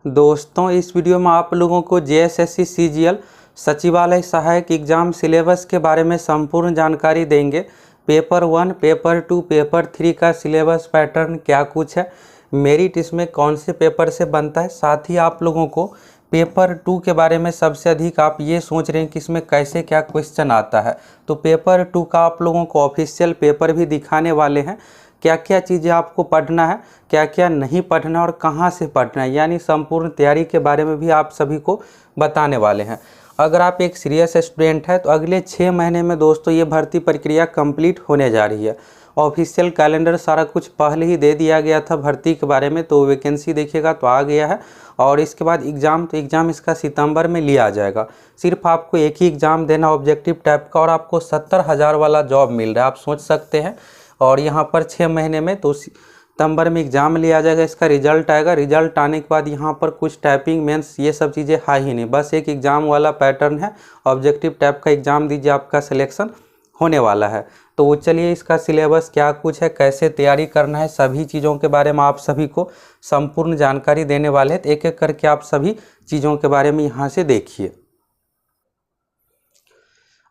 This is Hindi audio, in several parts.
दोस्तों, इस वीडियो में आप लोगों को जेएसएससी सीजीएल सचिवालय सहायक एग्जाम सिलेबस के बारे में संपूर्ण जानकारी देंगे। पेपर 1, पेपर 2, पेपर 3 का सिलेबस पैटर्न क्या कुछ है, मेरिट इसमें कौन से पेपर से बनता है। साथ ही आप लोगों को पेपर 2 के बारे में सबसे अधिक आप ये सोच रहे हैं कि इसमें कैसे क्या क्वेश्चन आता है, तो पेपर 2 का आप लोगों को ऑफिशियल पेपर भी दिखाने वाले हैं। क्या क्या चीज़ें आपको पढ़ना है, क्या क्या नहीं पढ़ना और कहाँ से पढ़ना है, यानी संपूर्ण तैयारी के बारे में भी आप सभी को बताने वाले हैं। अगर आप एक सीरियस स्टूडेंट है तो अगले 6 महीने में दोस्तों ये भर्ती प्रक्रिया कंप्लीट होने जा रही है। ऑफिशियल कैलेंडर सारा कुछ पहले ही दे दिया गया था भर्ती के बारे में, तो वैकेंसी देखिएगा तो आ गया है। और इसके बाद एग्ज़ाम इसका सितंबर में लिया जाएगा। सिर्फ आपको एक ही एग्ज़ाम देना ऑब्जेक्टिव टाइप का और आपको 70,000 वाला जॉब मिल रहा है, आप सोच सकते हैं। और यहाँ पर 6 महीने में तो सितंबर में एग्ज़ाम लिया जाएगा, इसका रिजल्ट आएगा। रिजल्ट आने के बाद यहाँ पर कुछ टाइपिंग मेंस ये सब चीज़ें है ही नहीं, बस एक एग्ज़ाम वाला पैटर्न है। ऑब्जेक्टिव टाइप का एग्ज़ाम दीजिए, आपका सिलेक्शन होने वाला है। तो चलिए इसका सिलेबस क्या कुछ है, कैसे तैयारी करना है, सभी चीज़ों के बारे में आप सभी को संपूर्ण जानकारी देने वाले हैं। तो एक एक करके आप सभी चीज़ों के बारे में यहाँ से देखिए।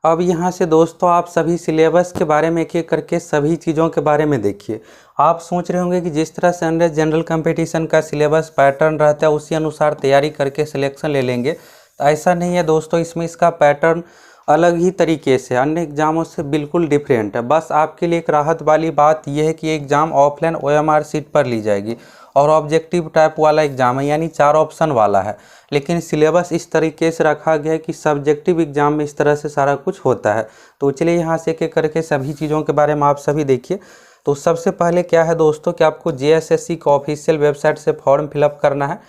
अब यहाँ से दोस्तों आप सभी सिलेबस के बारे में एक एक करके सभी चीज़ों के बारे में देखिए। आप सोच रहे होंगे कि जिस तरह से अंडर जनरल कंपटीशन का सिलेबस पैटर्न रहता है उसी अनुसार तैयारी करके सिलेक्शन ले लेंगे, तो ऐसा नहीं है दोस्तों। इसमें इसका पैटर्न अलग ही तरीके से अन्य एग्ज़ामों से बिल्कुल डिफरेंट है। बस आपके लिए एक राहत वाली बात यह है कि एग्ज़ाम ऑफलाइन OMR सीट पर ली जाएगी और ऑब्जेक्टिव टाइप वाला एग्ज़ाम है, यानी 4 ऑप्शन वाला है। लेकिन सिलेबस इस तरीके से रखा गया है कि सब्जेक्टिव एग्ज़ाम में इस तरह से सारा कुछ होता है। तो चलिए यहाँ से एक एक करके सभी चीज़ों के बारे में आप सभी देखिए। तो सबसे पहले क्या है दोस्तों कि आपको जेएसएससी का ऑफिशियल वेबसाइट से फॉर्म फिलअप करना है।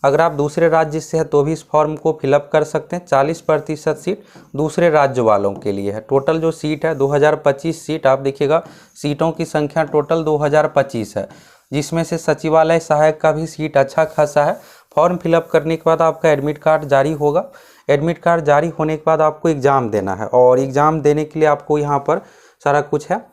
अगर आप दूसरे राज्य से हैं तो भी इस फॉर्म को फिलअप कर सकते हैं। 40% सीट दूसरे राज्य वालों के लिए है। टोटल जो सीट है 2025 सीट, आप देखिएगा सीटों की संख्या टोटल 2025 है, जिसमें से सचिवालय सहायक का भी सीट अच्छा खासा है। फॉर्म फिलअप करने के बाद आपका एडमिट कार्ड जारी होगा। एडमिट कार्ड जारी होने के बाद आपको एग्ज़ाम देना है और एग्ज़ाम देने के लिए आपको यहाँ पर सारा कुछ है।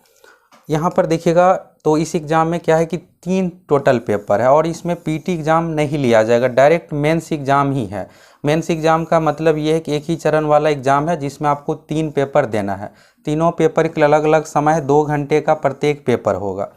यहाँ पर देखिएगा तो इस एग्ज़ाम में क्या है कि 3 टोटल पेपर है और इसमें पीटी एग्ज़ाम नहीं लिया जाएगा, डायरेक्ट मेंस एग्ज़ाम ही है। मेंस एग्ज़ाम का मतलब ये है कि एक ही चरण वाला एग्ज़ाम है जिसमें आपको 3 पेपर देना है। तीनों पेपर के अलग अलग समय है, 2 घंटे का प्रत्येक पेपर होगा।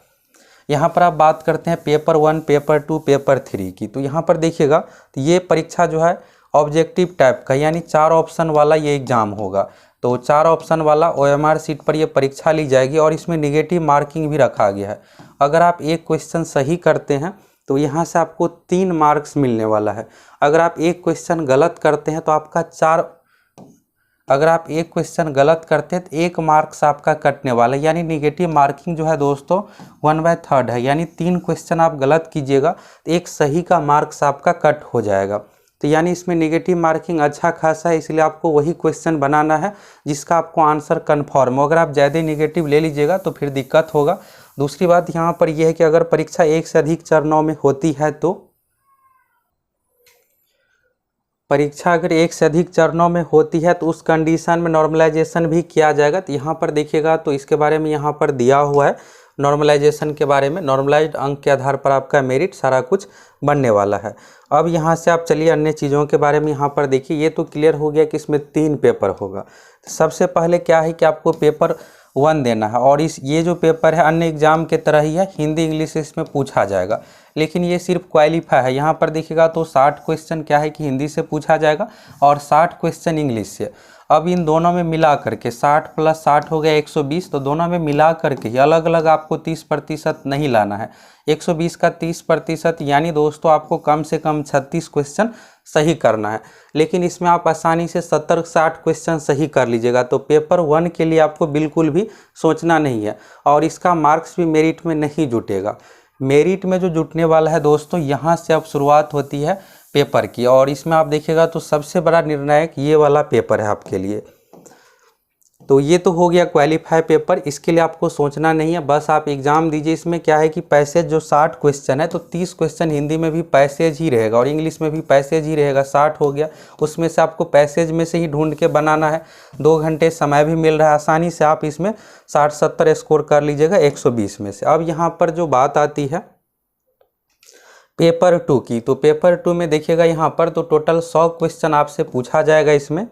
यहाँ पर आप बात करते हैं पेपर 1, पेपर 2, पेपर 3 की। तो यहाँ पर देखिएगा तो ये परीक्षा जो है ऑब्जेक्टिव टाइप का, यानी 4 ऑप्शन वाला ये एग्ज़ाम होगा। तो 4 ऑप्शन वाला OMR सीट पर ये परीक्षा ली जाएगी और इसमें निगेटिव मार्किंग भी रखा गया है। अगर आप एक क्वेश्चन सही करते हैं तो यहाँ से आपको 3 मार्क्स मिलने वाला है। अगर आप एक क्वेश्चन गलत करते हैं तो आपका 4, अगर आप एक क्वेश्चन गलत करते हैं तो 1 मार्क्स आपका कटने वाला है। यानी निगेटिव मार्किंग जो है दोस्तों 1/3 है, यानी 3 क्वेश्चन आप गलत कीजिएगा तो एक सही का मार्क्स आपका कट हो जाएगा। तो यानी इसमें निगेटिव मार्किंग अच्छा खासा है, इसलिए आपको वही क्वेश्चन बनाना है जिसका आपको आंसर कन्फर्म हो। अगर आप ज़्यादा निगेटिव ले लीजिएगा तो फिर दिक्कत होगा। दूसरी बात यहाँ पर यह है कि अगर परीक्षा एक से अधिक चरणों में होती है तो उस कंडीशन में नॉर्मलाइजेशन भी किया जाएगा। तो यहाँ पर देखिएगा तो इसके बारे में यहाँ पर दिया हुआ है नॉर्मलाइजेशन के बारे में। नॉर्मलाइज्ड अंक के आधार पर आपका मेरिट सारा कुछ बनने वाला है। अब यहाँ से आप चलिए अन्य चीज़ों के बारे में यहाँ पर देखिए। ये तो क्लियर हो गया कि इसमें 3 पेपर होगा। सबसे पहले क्या है कि आपको पेपर 1 देना है और ये जो पेपर है अन्य एग्ज़ाम के तरह ही है, हिंदी इंग्लिश इसमें पूछा जाएगा, लेकिन ये सिर्फ क्वालिफाई है। यहाँ पर देखिएगा तो 60 क्वेश्चन क्या है कि हिंदी से पूछा जाएगा और 60 क्वेश्चन इंग्लिश से। अब इन दोनों में मिला करके 60 + 60 हो गया 120, तो दोनों में मिला करके ही अलग अलग आपको 30% नहीं लाना है। 120 का 30%, यानी दोस्तों आपको कम से कम 36 क्वेश्चन सही करना है। लेकिन इसमें आप आसानी से 70-60 क्वेश्चन सही कर लीजिएगा। तो पेपर 1 के लिए आपको बिल्कुल भी सोचना नहीं है और इसका मार्क्स भी मेरिट में नहीं जुटेगा। मेरिट में जो जुटने वाला है दोस्तों, यहाँ से अब शुरुआत होती है पेपर की और इसमें आप देखिएगा तो सबसे बड़ा निर्णायक ये वाला पेपर है आपके लिए। तो ये तो हो गया क्वालिफाई पेपर, इसके लिए आपको सोचना नहीं है, बस आप एग्ज़ाम दीजिए। इसमें क्या है कि पैसेज जो 60 क्वेश्चन है तो 30 क्वेश्चन हिंदी में भी पैसेज ही रहेगा और इंग्लिश में भी पैसेज ही रहेगा। 60 हो गया, उसमें से आपको पैसेज में से ही ढूंढ के बनाना है। 2 घंटे समय भी मिल रहा है, आसानी से आप इसमें 60-70 स्कोर कर लीजिएगा 120 में से। अब यहाँ पर जो बात आती है पेपर 2 की। तो पेपर 2 में देखिएगा यहाँ पर तो टोटल 100 क्वेश्चन आपसे पूछा जाएगा इसमें,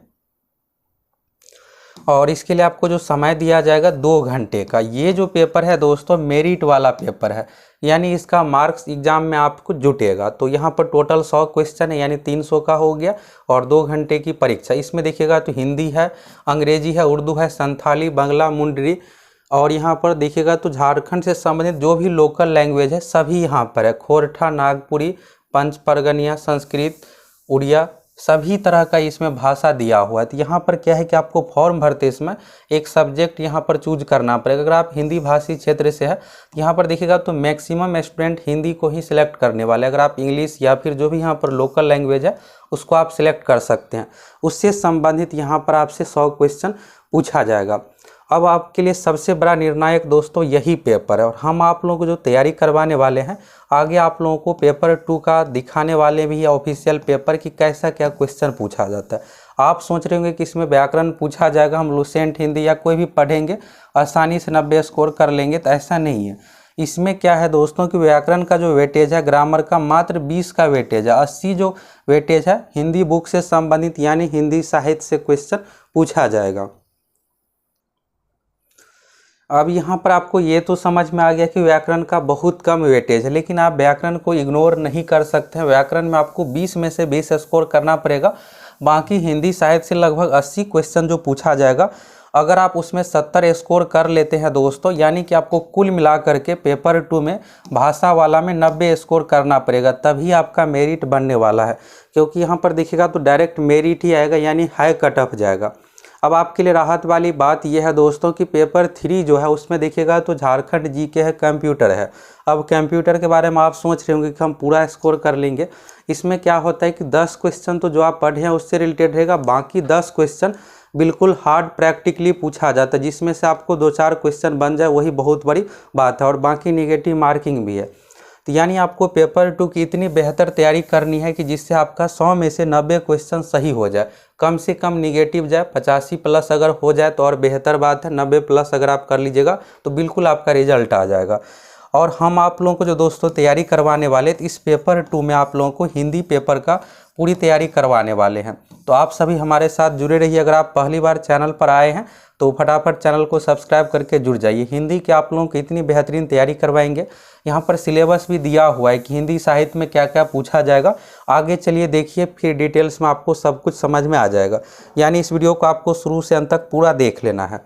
और इसके लिए आपको जो समय दिया जाएगा 2 घंटे का। ये जो पेपर है दोस्तों मेरिट वाला पेपर है, यानी इसका मार्क्स एग्जाम में आपको जुटेगा। तो यहाँ पर टोटल 100 क्वेश्चन है, यानी 300 का हो गया, और 2 घंटे की परीक्षा। इसमें देखिएगा तो हिंदी है, अंग्रेजी है, उर्दू है, संथाली, बांग्ला, मुंडरी, और यहाँ पर देखिएगा तो झारखंड से संबंधित जो भी लोकल लैंग्वेज है सभी यहाँ पर है। खोरठा, नागपुरी, पंच परगनिया, संस्कृत, उड़िया, सभी तरह का इसमें भाषा दिया हुआ है। तो यहाँ पर क्या है कि आपको फॉर्म भरते इसमें एक सब्जेक्ट यहाँ पर चूज करना पड़ेगा। अगर आप हिंदी भाषी क्षेत्र से है तो यहाँ पर देखिएगा तो मैक्सिमम स्टूडेंट हिंदी को ही सिलेक्ट करने वाले। अगर आप इंग्लिश या फिर जो भी यहाँ पर लोकल लैंग्वेज है उसको आप सिलेक्ट कर सकते हैं। उससे संबंधित यहाँ पर आपसे 100 क्वेश्चन पूछा जाएगा। अब आपके लिए सबसे बड़ा निर्णायक दोस्तों यही पेपर है, और हम आप लोगों को जो तैयारी करवाने वाले हैं आगे आप लोगों को पेपर 2 का दिखाने वाले भी है ऑफिशियल पेपर की कैसा क्या क्वेश्चन पूछा जाता है। आप सोच रहे होंगे कि इसमें व्याकरण पूछा जाएगा, हम लुसेंट हिंदी या कोई भी पढ़ेंगे आसानी से 90 स्कोर कर लेंगे, तो ऐसा नहीं है। इसमें क्या है दोस्तों कि व्याकरण का जो वेटेज है ग्रामर का मात्र 20 का वेटेज है, 80 जो वेटेज है हिंदी बुक से संबंधित यानी हिंदी साहित्य से क्वेश्चन पूछा जाएगा। अब यहाँ पर आपको ये तो समझ में आ गया कि व्याकरण का बहुत कम वेटेज है, लेकिन आप व्याकरण को इग्नोर नहीं कर सकते हैं। व्याकरण में आपको 20 में से 20 स्कोर करना पड़ेगा। बाकी हिंदी साहित्य से लगभग 80 क्वेश्चन जो पूछा जाएगा, अगर आप उसमें 70 स्कोर कर लेते हैं दोस्तों, यानी कि आपको कुल मिला करके पेपर 2 में भाषा वाला में 90 स्कोर करना पड़ेगा, तभी आपका मेरिट बनने वाला है। क्योंकि यहाँ पर देखिएगा तो डायरेक्ट मेरिट ही आएगा, यानी हाई कट ऑफ जाएगा। अब आपके लिए राहत वाली बात यह है दोस्तों कि पेपर 3 जो है उसमें देखिएगा तो झारखंड जीके है, कंप्यूटर है। अब कंप्यूटर के बारे में आप सोच रहे होंगे कि हम पूरा स्कोर कर लेंगे। इसमें क्या होता है कि 10 क्वेश्चन तो जो आप पढ़े हैं उससे रिलेटेड रहेगा, बाकी 10 क्वेश्चन बिल्कुल हार्ड प्रैक्टिकली पूछा जाता है, जिसमें से आपको 2-4 क्वेश्चन बन जाए वही बहुत बड़ी बात है, और बाकी नेगेटिव मार्किंग भी है। तो यानी आपको पेपर 2 की इतनी बेहतर तैयारी करनी है कि जिससे आपका 100 में से 90 क्वेश्चन सही हो जाए, कम से कम निगेटिव जाए। 85 प्लस अगर हो जाए तो और बेहतर बात है, 90 प्लस अगर आप कर लीजिएगा तो बिल्कुल आपका रिजल्ट आ जाएगा। और हम आप लोगों को जो दोस्तों तैयारी करवाने वाले तो इस पेपर 2 में आप लोगों को हिंदी पेपर का पूरी तैयारी करवाने वाले हैं। तो आप सभी हमारे साथ जुड़े रहिए। अगर आप पहली बार चैनल पर आए हैं तो फटाफट चैनल को सब्सक्राइब करके जुड़ जाइए। हिंदी के आप लोगों को इतनी बेहतरीन तैयारी करवाएंगे। यहाँ पर सिलेबस भी दिया हुआ है कि हिंदी साहित्य में क्या क्या पूछा जाएगा। आगे चलिए देखिए, फिर डिटेल्स में आपको सब कुछ समझ में आ जाएगा। यानी इस वीडियो को आपको शुरू से अंत तक पूरा देख लेना है।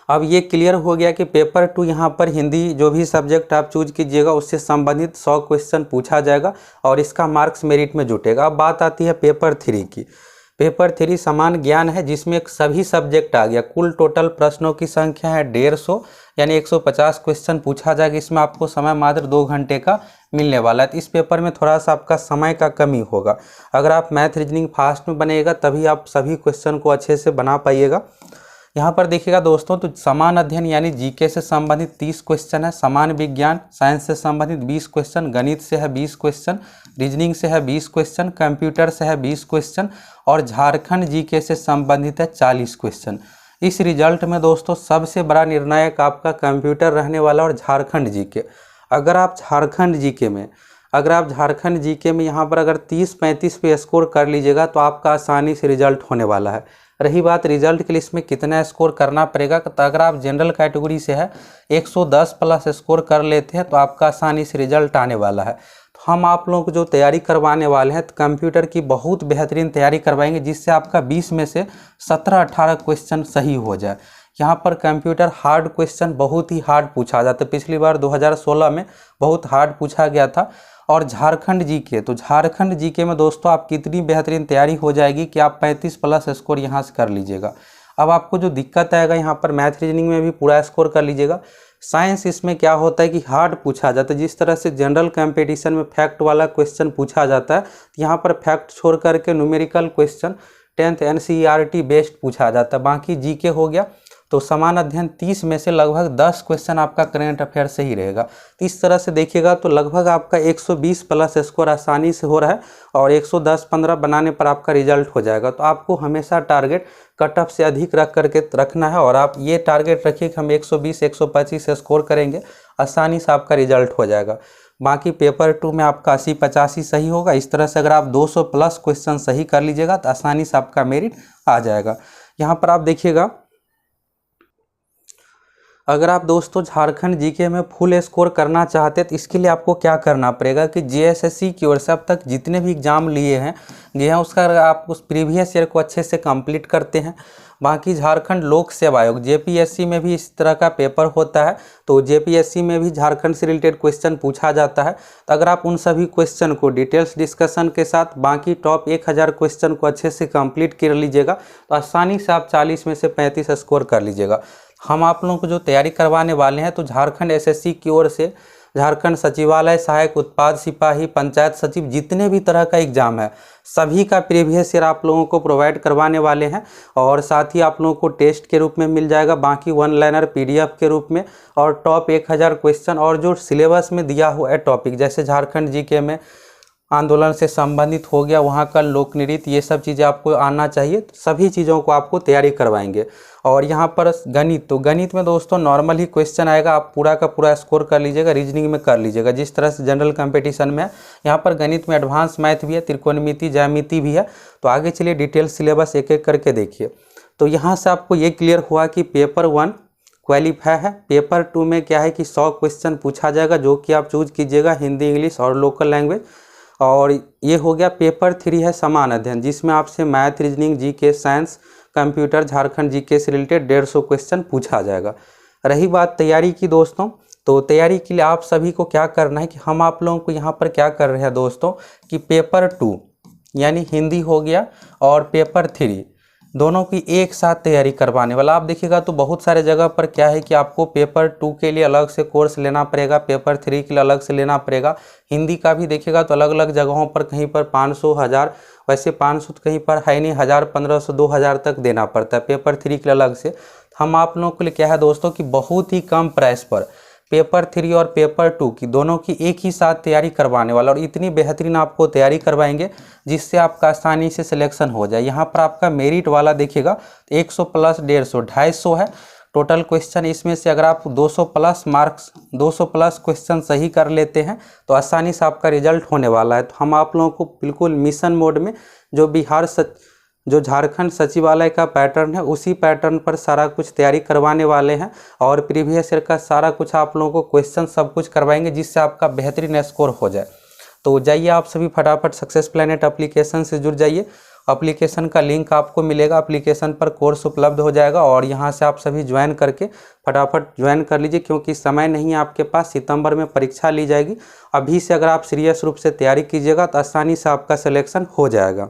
अब ये क्लियर हो गया कि पेपर 2 यहाँ पर हिंदी जो भी सब्जेक्ट आप चूज कीजिएगा उससे संबंधित 100 क्वेश्चन पूछा जाएगा, और इसका मार्क्स मेरिट में जुटेगा। अब बात आती है पेपर 3 की। पेपर 3 समान ज्ञान है, जिसमें सभी सब्जेक्ट आ गया। कुल टोटल प्रश्नों की संख्या है 150, यानी 150 क्वेश्चन पूछा जाएगा। इसमें आपको समय मात्र 2 घंटे का मिलने वाला है। तो इस पेपर में थोड़ा सा आपका समय का कमी होगा। अगर आप मैथ रीजनिंग फास्ट में बनेगा तभी आप सभी क्वेश्चन को अच्छे से बना पाइएगा। यहाँ पर देखिएगा दोस्तों तो समान अध्ययन यानी जीके से संबंधित 30 क्वेश्चन है, समान विज्ञान साइंस से संबंधित 20 क्वेश्चन, गणित से है 20 क्वेश्चन, रीजनिंग से है 20 क्वेश्चन, कंप्यूटर से है 20 क्वेश्चन, और झारखंड जीके से संबंधित है 40 क्वेश्चन। इस रिजल्ट में दोस्तों सबसे बड़ा निर्णायक आपका कंप्यूटर रहने वाला और झारखंड जीके। अगर आप झारखंड जीके में यहाँ पर अगर 30-35 पे स्कोर कर लीजिएगा तो आपका आसानी से रिजल्ट होने वाला है। रही बात रिजल्ट के लिए इसमें कितना स्कोर करना पड़ेगा, तो अगर आप जनरल कैटेगरी से है 110 प्लस स्कोर कर लेते हैं तो आपका आसानी से रिजल्ट आने वाला है। तो हम आप लोगों को जो तैयारी करवाने वाले हैं तो कंप्यूटर की बहुत बेहतरीन तैयारी करवाएंगे, जिससे आपका 20 में से 17-18 क्वेश्चन सही हो जाए। यहाँ पर कंप्यूटर हार्ड क्वेश्चन बहुत ही हार्ड पूछा जाता है। पिछली बार 2016 में बहुत हार्ड पूछा गया था। और झारखंड जीके में दोस्तों आप कितनी बेहतरीन तैयारी हो जाएगी कि आप 35 प्लस स्कोर यहाँ से कर लीजिएगा। अब आपको जो दिक्कत आएगा यहाँ पर मैथ रीजनिंग में भी पूरा स्कोर कर लीजिएगा। साइंस इसमें क्या होता है कि हार्ड पूछा जाता है। जिस तरह से जनरल कंपटीशन में फैक्ट वाला क्वेश्चन पूछा जाता है, यहाँ पर फैक्ट छोड़ करके numerical question 10th NCERT based पूछा जाता है। बाकी जीके हो गया। तो समान अध्ययन 30 में से लगभग 10 क्वेश्चन आपका करेंट अफेयर से ही रहेगा। तो इस तरह से देखिएगा तो लगभग आपका 120 प्लस स्कोर आसानी से हो रहा है, और 110-15 बनाने पर आपका रिजल्ट हो जाएगा। तो आपको हमेशा टारगेट कट ऑफ से अधिक रख करके रखना है, और आप ये टारगेट रखिए कि हम 120-125 स्कोर करेंगे, आसानी से आपका रिजल्ट हो जाएगा। बाकी पेपर 2 में आपका 80-85 सही होगा। इस तरह से अगर आप 200 प्लस क्वेश्चन सही कर लीजिएगा तो आसानी से आपका मेरिट आ जाएगा। यहाँ पर आप देखिएगा, अगर आप दोस्तों झारखंड जीके में फुल स्कोर करना चाहते हैं तो इसके लिए आपको क्या करना पड़ेगा कि जेएसएससी की ओर से अब तक जितने भी एग्ज़ाम लिए हैं उसका आप उस प्रीवियस ईयर को अच्छे से कंप्लीट करते हैं। बाकी झारखंड लोक सेवा आयोग जेपीएससी में भी इस तरह का पेपर होता है, तो जेपीएससी में भी झारखंड से रिलेटेड क्वेश्चन पूछा जाता है। तो अगर आप उन सभी क्वेश्चन को डिटेल्स डिस्कशन के साथ बाकी टॉप 1000 क्वेश्चन को अच्छे से कंप्लीट कर लीजिएगा तो आसानी से आप 40 में से 35 स्कोर कर लीजिएगा। हम आप लोगों को जो तैयारी करवाने वाले हैं तो झारखंड एसएससी की ओर से झारखंड सचिवालय सहायक उत्पाद सिपाही पंचायत सचिव जितने भी तरह का एग्ज़ाम है सभी का प्रीवियस ईयर आप लोगों को प्रोवाइड करवाने वाले हैं, और साथ ही आप लोगों को टेस्ट के रूप में मिल जाएगा, बाकी वन लाइनर पीडीएफ के रूप में, और टॉप 1000 क्वेश्चन और जो सिलेबस में दिया हुआ है टॉपिक, जैसे झारखंड जीके में आंदोलन से संबंधित हो गया, वहाँ का लोक नृत्य, ये सब चीज़ें आपको आना चाहिए। तो सभी चीज़ों को आपको तैयारी करवाएंगे। और यहाँ पर गणित, तो गणित में दोस्तों नॉर्मल ही क्वेश्चन आएगा, आप पूरा का पूरा स्कोर कर लीजिएगा, रीजनिंग में कर लीजिएगा जिस तरह से जनरल कंपटीशन में है। यहाँ पर गणित में एडवांस मैथ भी है, त्रिकोणमिति ज्यामिति भी है। तो आगे चलिए डिटेल सिलेबस एक एक करके देखिए। तो यहाँ से आपको ये क्लियर हुआ कि पेपर 1 क्वालिफाई है। पेपर 2 में क्या है कि 100 क्वेश्चन पूछा जाएगा जो कि आप चूज कीजिएगा हिंदी, इंग्लिश और लोकल लैंग्वेज। और ये हो गया। पेपर 3 है समान अध्ययन, जिसमें आपसे math, reasoning, GK, science, computer, Jharkhand GK से रिलेटेड 150 क्वेश्चन पूछा जाएगा। रही बात तैयारी की दोस्तों, तो तैयारी के लिए आप सभी को क्या करना है कि हम आप लोगों को यहाँ पर क्या कर रहे हैं दोस्तों कि पेपर 2 यानी हिंदी हो गया और पेपर 3 दोनों की एक साथ तैयारी करवाने वाला। आप देखिएगा तो बहुत सारे जगह पर क्या है कि आपको पेपर 2 के लिए अलग से कोर्स लेना पड़ेगा, पेपर 3 के लिए अलग से लेना पड़ेगा। हिंदी का भी देखिएगा तो अलग अलग जगहों पर कहीं पर 500, 1000, वैसे 500 कहीं पर है नहीं, 1000, 1500, 2000 तक देना पड़ता है पेपर 3 के लिए अलग से। हम आप लोगों के लिए क्या है दोस्तों कि बहुत ही कम प्राइस पर पेपर 3 और पेपर 2 की दोनों की एक ही साथ तैयारी करवाने वाला, और इतनी बेहतरीन आपको तैयारी करवाएंगे जिससे आपका आसानी से सिलेक्शन हो जाए। यहाँ पर आपका मेरिट वाला देखिएगा 100 प्लस 150, 250 है टोटल क्वेश्चन। इसमें से अगर आप 200 प्लस मार्क्स, 200 प्लस क्वेश्चन सही कर लेते हैं तो आसानी से आपका रिजल्ट होने वाला है। तो हम आप लोगों को बिल्कुल मिशन मोड में जो झारखंड सचिवालय का पैटर्न है उसी पैटर्न पर सारा कुछ तैयारी करवाने वाले हैं, और प्रीवियस ईयर का सारा कुछ आप लोगों को क्वेश्चन सब कुछ करवाएंगे जिससे आपका बेहतरीन स्कोर हो जाए। तो जाइए आप सभी फटाफट सक्सेस प्लैनेट एप्लीकेशन से जुड़ जाइए। एप्लीकेशन का लिंक आपको मिलेगा, एप्लीकेशन पर कोर्स उपलब्ध हो जाएगा और यहाँ से आप सभी ज्वाइन करके फटाफट ज्वाइन कर लीजिए, क्योंकि समय नहीं है आपके पास। सितंबर में परीक्षा ली जाएगी। अभी से अगर आप सीरियस रूप से तैयारी कीजिएगा तो आसानी से आपका सिलेक्शन हो जाएगा।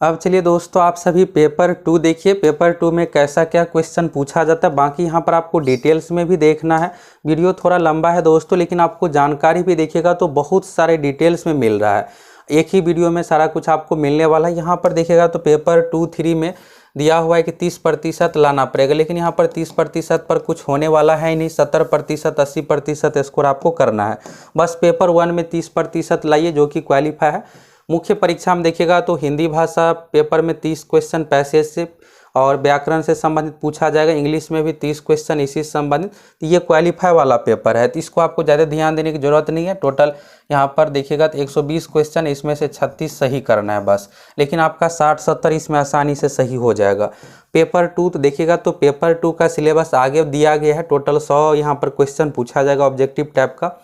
अब चलिए दोस्तों आप सभी पेपर 2 देखिए, पेपर 2 में कैसा क्या क्वेश्चन पूछा जाता है। बाकी यहाँ पर आपको डिटेल्स में भी देखना है। वीडियो थोड़ा लंबा है दोस्तों, लेकिन आपको जानकारी भी देखिएगा तो बहुत सारे डिटेल्स में मिल रहा है। एक ही वीडियो में सारा कुछ आपको मिलने वाला है। यहाँ पर देखिएगा तो पेपर 2, 3 में दिया हुआ है कि 30% लाना पड़ेगा, लेकिन यहाँ पर 30% पर कुछ होने वाला है ही नहीं। 70%, 80% स्कोर आपको करना है। बस पेपर 1 में 30% लाइए जो कि क्वालिफाई है। मुख्य परीक्षा में देखिएगा तो हिंदी भाषा पेपर में 30 क्वेश्चन पैसेज से और व्याकरण से संबंधित पूछा जाएगा। इंग्लिश में भी 30 क्वेश्चन इसी से संबंधित। तो ये क्वालिफाई वाला पेपर है, तो इसको आपको ज़्यादा ध्यान देने की जरूरत नहीं है। टोटल यहाँ पर देखिएगा तो 120 क्वेश्चन, इसमें से 36 सही करना है बस, लेकिन आपका 60-70 इसमें आसानी से सही हो जाएगा। पेपर 2 तो देखिएगा तो पेपर 2 का सिलेबस आगे दिया गया है। टोटल 100 यहाँ पर क्वेश्चन पूछा जाएगा ऑब्जेक्टिव टाइप का।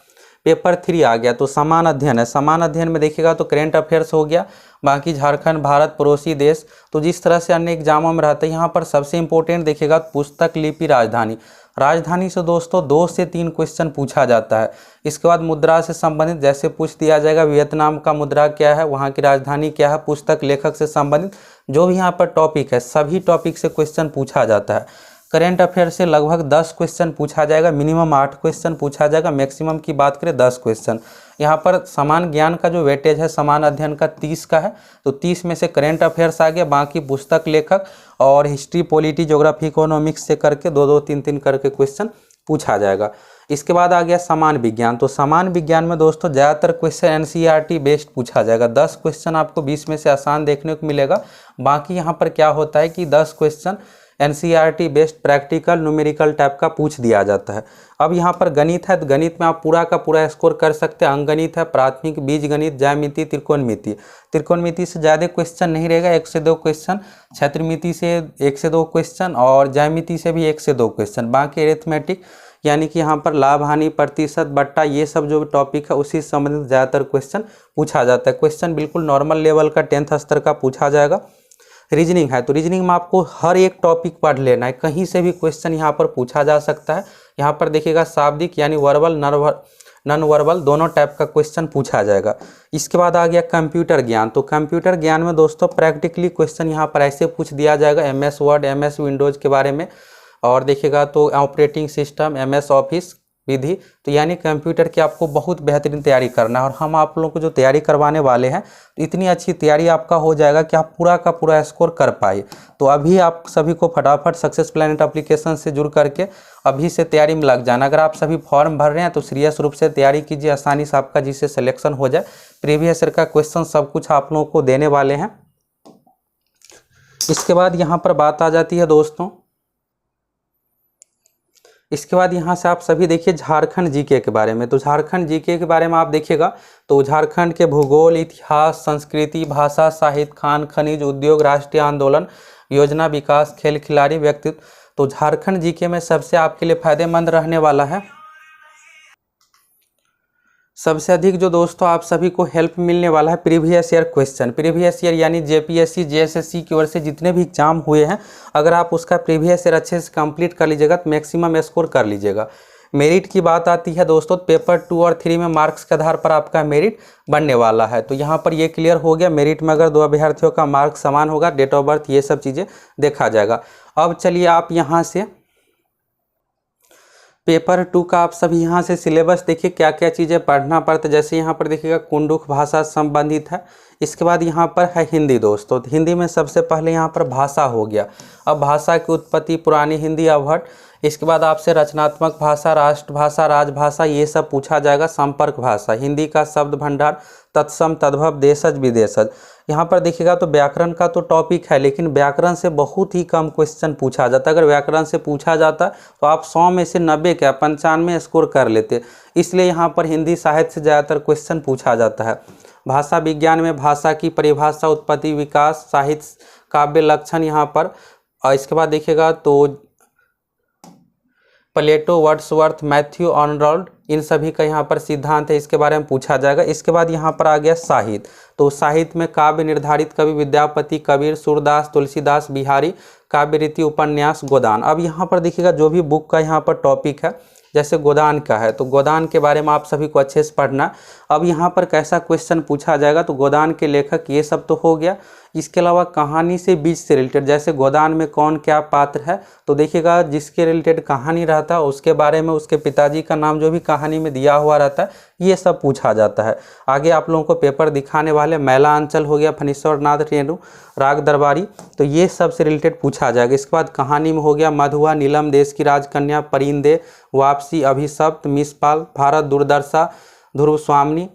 पेपर 3 आ गया तो समान अध्ययन है। समान अध्ययन में देखिएगा तो करेंट अफेयर्स हो गया, बाकी झारखंड, भारत, पड़ोसी देश, तो जिस तरह से अन्य एग्जामों में रहता है। यहाँ पर सबसे इंपॉर्टेंट देखिएगा पुस्तक, लिपि, राजधानी। राजधानी से दोस्तों 2 से 3 क्वेश्चन पूछा जाता है। इसके बाद मुद्रा से संबंधित जैसे पूछ दिया जाएगा वियतनाम का मुद्रा क्या है, वहाँ की राजधानी क्या है। पुस्तक, लेखक से संबंधित जो भी यहाँ पर टॉपिक है सभी टॉपिक से क्वेश्चन पूछा जाता है। करेंट अफेयर से लगभग 10 क्वेश्चन पूछा जाएगा, मिनिमम 8 क्वेश्चन पूछा जाएगा, मैक्सिमम की बात करें 10 क्वेश्चन। यहाँ पर समान ज्ञान का जो वेटेज है समान अध्ययन का 30 का है, तो 30 में से करेंट अफेयर्स आ गया, बाकी पुस्तक, लेखक और हिस्ट्री, पॉलिटी, ज्योग्राफी, इकोनॉमिक्स से करके 2-2, 3-3 करके क्वेश्चन पूछा जाएगा। इसके बाद आ गया समान विज्ञान। तो समान विज्ञान में दोस्तों ज़्यादातर क्वेश्चन एनसीईआरटी बेस्ड पूछा जाएगा। 10 क्वेश्चन आपको 20 में से आसान देखने को मिलेगा। बाकी यहाँ पर क्या होता है कि 10 question NCERT based practical numerical type का पूछ दिया जाता है। अब यहाँ पर गणित है, तो गणित में आप पूरा का पूरा स्कोर कर सकते हैं। अंकगणित है, प्राथमिक, बीजगणित, ज्यामिति, त्रिकोणमिति। त्रिकोणमिति से ज़्यादा क्वेश्चन नहीं रहेगा, 1 से 2 क्वेश्चन, क्षेत्रमिति से 1 से 2 क्वेश्चन और ज्यामिति से भी 1 से 2 क्वेश्चन। बाकी अरिथमेटिक यानी कि यहाँ पर लाभ हानि, प्रतिशत, बट्टा, ये सब जो टॉपिक है उसी से संबंधित ज़्यादातर क्वेश्चन पूछा जाता है। क्वेश्चन बिल्कुल नॉर्मल लेवल का 10th स्तर का पूछा जाएगा। रीजनिंग है, तो रीजनिंग में आपको हर एक टॉपिक पढ़ लेना है, कहीं से भी क्वेश्चन यहाँ पर पूछा जा सकता है। यहाँ पर देखिएगा शाब्दिक यानी वर्बल, नॉन वर्बल दोनों टाइप का क्वेश्चन पूछा जाएगा। इसके बाद आ गया कंप्यूटर ज्ञान। तो कंप्यूटर ज्ञान में दोस्तों प्रैक्टिकली क्वेश्चन यहाँ पर ऐसे पूछ दिया जाएगा, MS वर्ड, MS विंडोज़ के बारे में, और देखिएगा तो ऑपरेटिंग सिस्टम, MS ऑफिस विधि। तो यानी कंप्यूटर की आपको बहुत बेहतरीन तैयारी करना है, और हम आप लोगों को जो तैयारी करवाने वाले हैं तो इतनी अच्छी तैयारी आपका हो जाएगा कि आप पूरा का पूरा स्कोर कर पाए। तो अभी आप सभी को फटाफट सक्सेस प्लैनेट एप्लीकेशन से जुड़ करके अभी से तैयारी में लग जाना। अगर आप सभी फॉर्म भर रहे हैं तो सीरियस रूप से तैयारी कीजिए, आसानी से आपका जिससे सिलेक्शन हो जाए। प्रीवियस ईयर का क्वेश्चन सब कुछ आप लोगों को देने वाले हैं। इसके बाद यहाँ पर बात आ जाती है दोस्तों, इसके बाद यहाँ से आप सभी देखिए झारखंड जीके के बारे में। तो झारखंड जीके के बारे में आप देखिएगा तो झारखंड के भूगोल, इतिहास, संस्कृति, भाषा, साहित्य, खान खनिज, उद्योग, राष्ट्रीय आंदोलन, योजना, विकास, खेल, खिलाड़ी, व्यक्तित्व। तो झारखंड जीके में सबसे आपके लिए फायदेमंद रहने वाला है, सबसे अधिक जो दोस्तों आप सभी को हेल्प मिलने वाला है previous year question. Previous year यानी जेपीएससी, जेएसएससी की ओर से जितने भी एग्जाम हुए हैं, अगर आप उसका प्रीवियस ईयर अच्छे से कंप्लीट कर लीजिएगा तो मैक्सिमम स्कोर कर लीजिएगा। मेरिट की बात आती है दोस्तों, पेपर 2 और 3 में मार्क्स के आधार पर आपका मेरिट बनने वाला है। तो यहाँ पर ये क्लियर हो गया, मेरिट में अगर 2 अभ्यर्थियों का मार्क्स समान होगा, डेट ऑफ बर्थ, ये सब चीज़ें देखा जाएगा। अब चलिए आप यहाँ से पेपर 2 का आप सभी यहाँ से सिलेबस देखिए क्या क्या चीज़ें पढ़ना पड़ता है। जैसे यहाँ पर देखिएगा कुंडुक भाषा संबंधित है। इसके बाद यहाँ पर है हिंदी दोस्तों, तो हिंदी में सबसे पहले यहाँ पर भाषा हो गया। अब भाषा की उत्पत्ति, पुरानी हिंदी, अवहट। इसके बाद आपसे रचनात्मक भाषा, राष्ट्रभाषा, राजभाषा, ये सब पूछा जाएगा। संपर्क भाषा, हिंदी का शब्द भंडार, तत्सम, तद्भव, देशज, विदेशज। यहाँ पर देखिएगा तो व्याकरण का तो टॉपिक है, लेकिन व्याकरण से बहुत ही कम क्वेश्चन पूछा जाता है। अगर व्याकरण से पूछा जाता तो आप 100 में से 90 क्या 95 स्कोर कर लेते। इसलिए यहाँ पर हिंदी साहित्य से ज़्यादातर क्वेश्चन पूछा जाता है। भाषा विज्ञान में भाषा की परिभाषा, उत्पत्ति, विकास, साहित्य, काव्य लक्षण यहाँ पर। और इसके बाद देखिएगा तो प्लेटो, वर्ड्सवर्थ, मैथ्यू आर्नोल्ड, इन सभी का यहाँ पर सिद्धांत है, इसके बारे में पूछा जाएगा। इसके बाद यहाँ पर आ गया साहित्य। तो साहित्य में काव्य निर्धारित कवि, विद्यापति, कबीर, सूरदास, तुलसीदास, बिहारी, काव्य रीति, उपन्यास, गोदान। अब यहाँ पर देखिएगा जो भी बुक का यहाँ पर टॉपिक है, जैसे गोदान का है तो गोदान के बारे में आप सभी को अच्छे से पढ़ना। अब यहाँ पर कैसा क्वेश्चन पूछा जाएगा, तो गोदान के लेखक, ये सब तो हो गया। इसके अलावा कहानी से बीच से रिलेटेड, जैसे गोदान में कौन क्या पात्र है, तो देखिएगा जिसके रिलेटेड कहानी रहता है उसके बारे में, उसके पिताजी का नाम जो भी कहानी में दिया हुआ रहता है, ये सब पूछा जाता है। आगे आप लोगों को पेपर दिखाने वाले मैला अंचल हो गया, फणीश्वर नाथ रेणु, राग दरबारी, तो ये सब से रिलेटेड पूछा जाएगा। इसके बाद कहानी में हो गया मधुआ, नीलम, देश की राजकन्या, परिंदे, वापसी, अभिशप्त, मिसपाल, भारत, दूरदर्शा, ध्रुव स्वामिनी,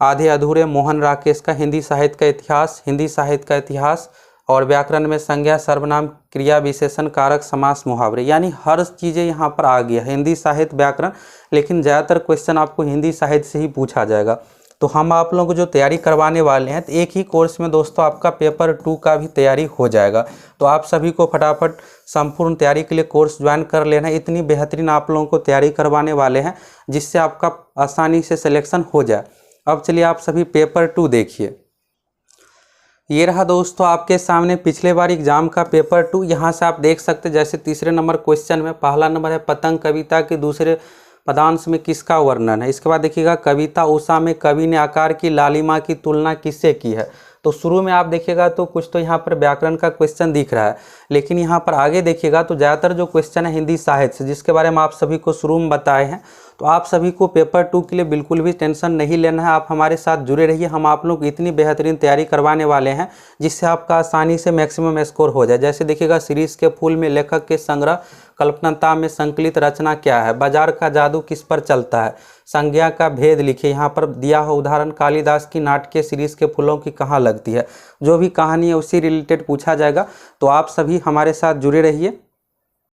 आधे अधूरे, मोहन राकेश का हिंदी साहित्य का इतिहास, हिंदी साहित्य का इतिहास। और व्याकरण में संज्ञा, सर्वनाम, क्रिया, विशेषण, कारक, समास, मुहावरे, यानी हर चीज़ें यहाँ पर आ गया, हिंदी साहित्य, व्याकरण। लेकिन ज़्यादातर क्वेश्चन आपको हिंदी साहित्य से ही पूछा जाएगा। तो हम आप लोगों को जो तैयारी करवाने वाले हैं, तो एक ही कोर्स में दोस्तों आपका पेपर 2 का भी तैयारी हो जाएगा। तो आप सभी को फटाफट संपूर्ण तैयारी के लिए कोर्स ज्वाइन कर लेना। इतनी बेहतरीन आप लोगों को तैयारी करवाने वाले हैं जिससे आपका आसानी से सिलेक्शन हो जाए। अब चलिए आप सभी पेपर 2 देखिए। ये रहा दोस्तों आपके सामने पिछले बार एग्जाम का पेपर 2। यहाँ से आप देख सकते हैं, जैसे तीसरे नंबर क्वेश्चन में पहला नंबर है पतंग कविता के दूसरे पदांश में किसका वर्णन है। इसके बाद देखिएगा कविता उषा में कवि ने आकार की लालिमा की तुलना किससे की है। तो शुरू में आप देखिएगा तो कुछ तो यहाँ पर व्याकरण का क्वेश्चन दिख रहा है, लेकिन यहाँ पर आगे देखिएगा तो ज़्यादातर जो क्वेश्चन है हिंदी साहित्य से, जिसके बारे में आप सभी को शुरू में बताए हैं। तो आप सभी को पेपर 2 के लिए बिल्कुल भी टेंशन नहीं लेना है, आप हमारे साथ जुड़े रहिए। हम आप लोग इतनी बेहतरीन तैयारी करवाने वाले हैं जिससे आपका आसानी से मैक्सिमम स्कोर हो जाए। जैसे देखिएगा सीरीज़ के फूल में लेखक के संग्रह, कल्पनाता में संकलित रचना क्या है, बाजार का जादू किस पर चलता है, संज्ञा का भेद लिखिए। यहाँ पर दिया हो उदाहरण, कालिदास की नाटकीय सीरीज़ के फूलों की कहाँ लगती है। जो भी कहानी है उसी रिलेटेड पूछा जाएगा। तो आप सभी हमारे साथ जुड़े रहिए।